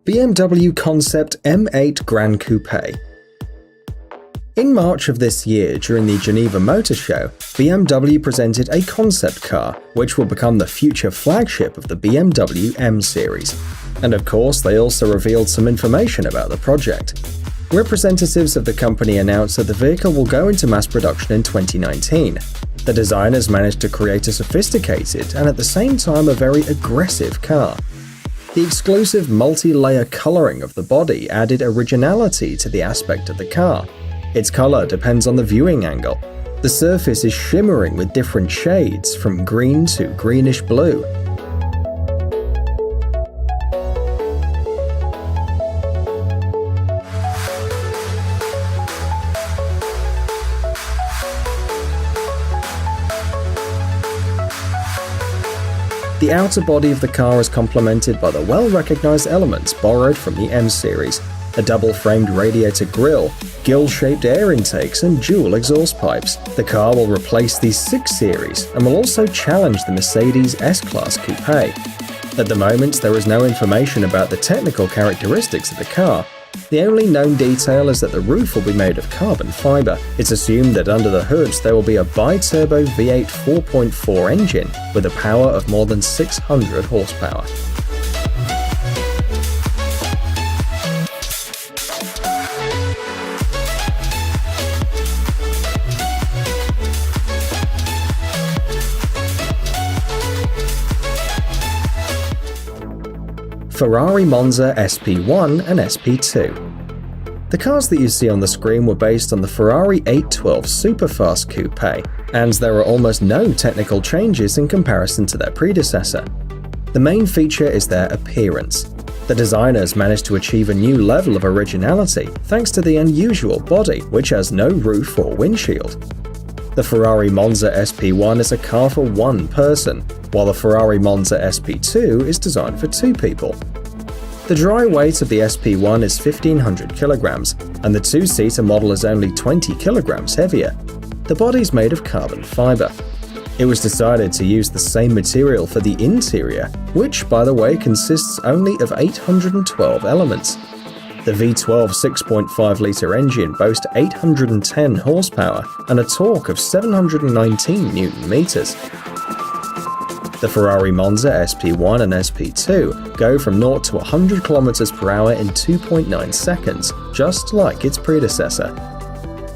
BMW Concept M8 Gran Coupe. In March of this year, during the Geneva Motor Show, BMW presented a concept car, which will become the future flagship of the BMW M series. And of course, they also revealed some information about the project. Representatives of the company announced that the vehicle will go into mass production in 2019. The designers managed to create a sophisticated and at the same time a very aggressive car. The exclusive multi-layer coloring of the body added originality to the aspect of the car. Its color depends on the viewing angle. The surface is shimmering with different shades, from green to greenish blue. The outer body of the car is complemented by the well-recognized elements borrowed from the M series: a double-framed radiator grille, gill-shaped air intakes, and dual exhaust pipes. The car will replace the 6 Series and will also challenge the Mercedes S-Class Coupe. At the moment, there is no information about the technical characteristics of the car. The only known detail is that the roof will be made of carbon fiber. It's assumed that under the hood there will be a bi-turbo V8 4.4 engine with a power of more than 600 horsepower. Ferrari Monza SP1 and SP2. The cars that you see on the screen were based on the Ferrari 812 Superfast Coupe, and there are almost no technical changes in comparison to their predecessor. The main feature is their appearance. The designers managed to achieve a new level of originality thanks to the unusual body, which has no roof or windshield. The Ferrari Monza SP1 is a car for one person, while the Ferrari Monza SP2 is designed for 2 people. The dry weight of the SP1 is 1,500 kilograms, and the 2-seater model is only 20 kilograms heavier. The body is made of carbon fiber. It was decided to use the same material for the interior, which, by the way, consists only of 812 elements. The V12 6.5-litre engine boasts 810 horsepower and a torque of 719 Nm. The Ferrari Monza SP1 and SP2 go from 0 to 100 km/h in 2.9 seconds, just like its predecessor.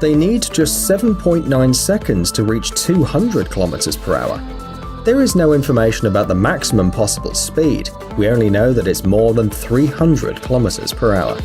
They need just 7.9 seconds to reach 200 km/h. There is no information about the maximum possible speed. We only know that it's more than 300 km/h.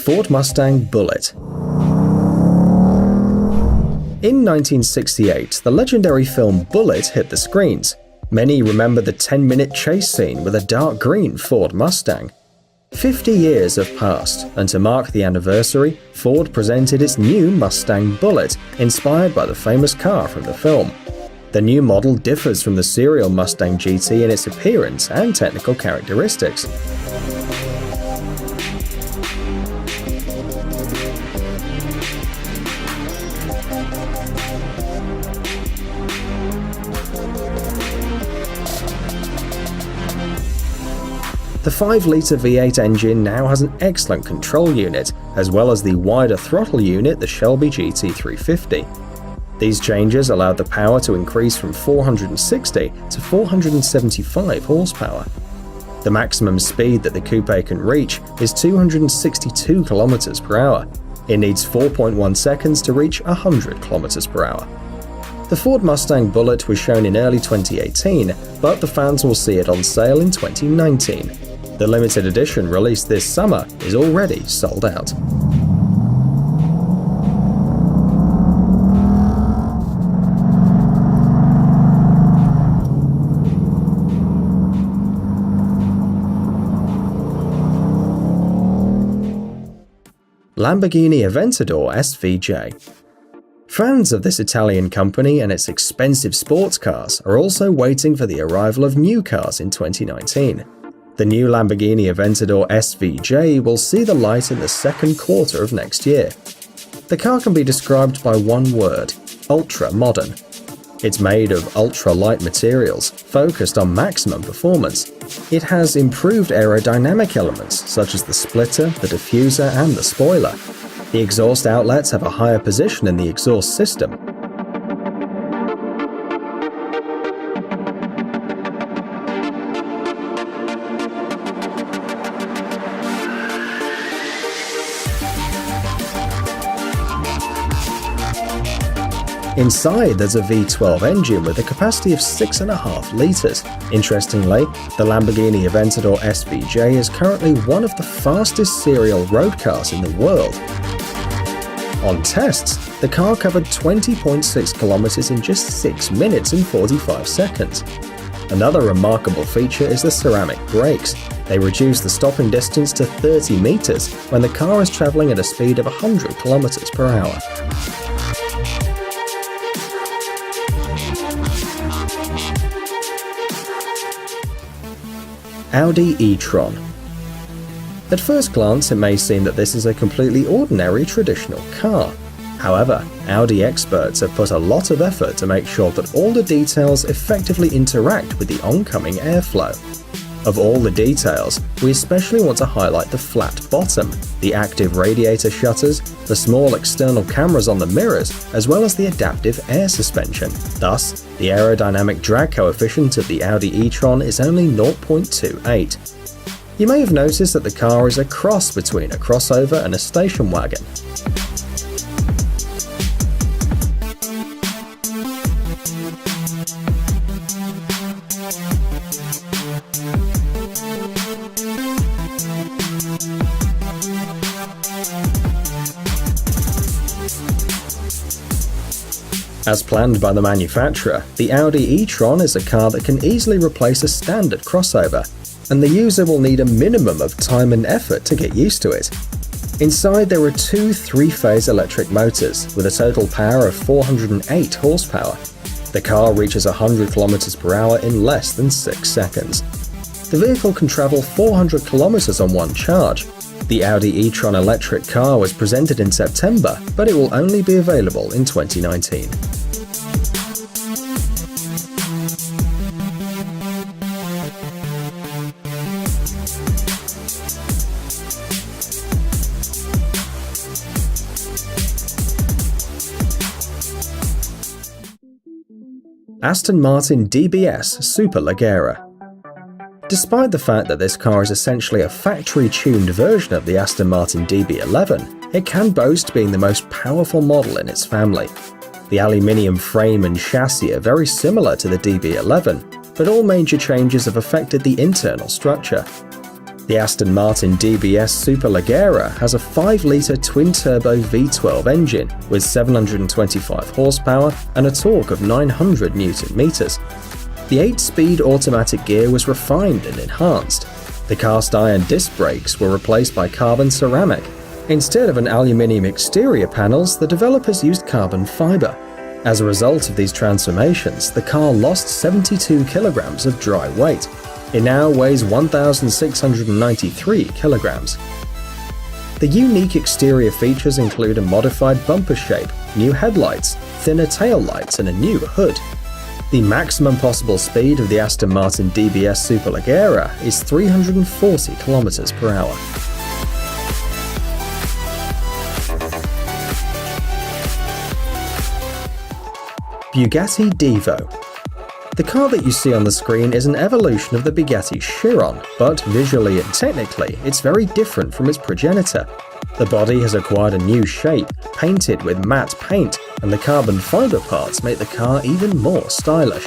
Ford Mustang Bullitt. In 1968, the legendary film Bullitt hit the screens. Many remember the 10-minute chase scene with a dark green Ford Mustang. 50 years have passed, and to mark the anniversary, Ford presented its new Mustang Bullitt, inspired by the famous car from the film. The new model differs from the serial Mustang GT in its appearance and technical characteristics. The 5-litre V8 engine now has an excellent control unit, as well as the wider throttle unit, the Shelby GT350. These changes allowed the power to increase from 460 to 475 horsepower. The maximum speed that the coupe can reach is 262 km/h. It needs 4.1 seconds to reach 100 km/h. The Ford Mustang Bullitt was shown in early 2018, but the fans will see it on sale in 2019. The limited edition released this summer is already sold out. Lamborghini Aventador SVJ. Fans of this Italian company and its expensive sports cars are also waiting for the arrival of new cars in 2019. The new Lamborghini Aventador SVJ will see the light in the second quarter of next year. The car can be described by one word: ultra-modern. It's made of ultra-light materials, focused on maximum performance. It has improved aerodynamic elements such as the splitter, the diffuser, and the spoiler. The exhaust outlets have a higher position in the exhaust system. Inside, there's a V12 engine with a capacity of 6.5 litres. Interestingly, the Lamborghini Aventador SVJ is currently one of the fastest serial road cars in the world. On tests, the car covered 20.6 kilometers in just 6 minutes and 45 seconds. Another remarkable feature is the ceramic brakes. They reduce the stopping distance to 30 meters when the car is traveling at a speed of 100 kilometers per hour. Audi e-tron. At first glance, it may seem that this is a completely ordinary traditional car. However, Audi experts have put a lot of effort to make sure that all the details effectively interact with the oncoming airflow. Of all the details, we especially want to highlight the flat bottom, the active radiator shutters, the small external cameras on the mirrors, as well as the adaptive air suspension. Thus, the aerodynamic drag coefficient of the Audi e-tron is only 0.28. You may have noticed that the car is a cross between a crossover and a station wagon. As planned by the manufacturer, the Audi e-tron is a car that can easily replace a standard crossover, and the user will need a minimum of time and effort to get used to it. Inside, there are two 3-phase electric motors with a total power of 408 horsepower. The car reaches 100 km per hour in less than 6 seconds. The vehicle can travel 400 kilometers on one charge. The Audi e-tron electric car was presented in September, but it will only be available in 2019. Aston Martin DBS Superleggera. Despite the fact that this car is essentially a factory-tuned version of the Aston Martin DB11, it can boast being the most powerful model in its family. The aluminium frame and chassis are very similar to the DB11, but all major changes have affected the internal structure. The Aston Martin DBS Superleggera has a 5-litre twin-turbo V12 engine with 725 horsepower and a torque of 900 Nm. The 8-speed automatic gear was refined and enhanced. The cast-iron disc brakes were replaced by carbon ceramic. Instead of an aluminium exterior panels, the developers used carbon fiber. As a result of these transformations, the car lost 72 kilograms of dry weight. It now weighs 1,693 kilograms. The unique exterior features include a modified bumper shape, new headlights, thinner tail lights, and a new hood. The maximum possible speed of the Aston Martin DBS Superleggera is 340 kilometers per hour. Bugatti Divo. The car that you see on the screen is an evolution of the Bugatti Chiron, but visually and technically, it's very different from its progenitor. The body has acquired a new shape, painted with matte paint, and the carbon fiber parts make the car even more stylish.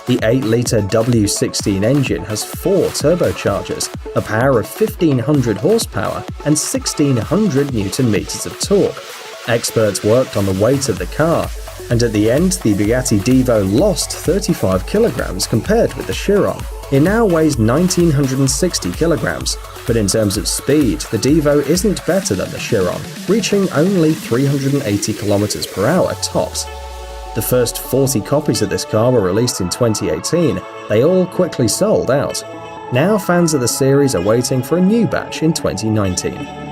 The 8-litre W16 engine has 4 turbochargers, a power of 1,500 horsepower, and 1,600 Nm of torque. Experts worked on the weight of the car, and at the end, the Bugatti Divo lost 35 kilograms compared with the Chiron. It now weighs 1,960 kilograms, but in terms of speed, the Divo isn't better than the Chiron, reaching only 380 kilometers per hour tops. The first 40 copies of this car were released in 2018. They all quickly sold out. Now fans of the series are waiting for a new batch in 2019.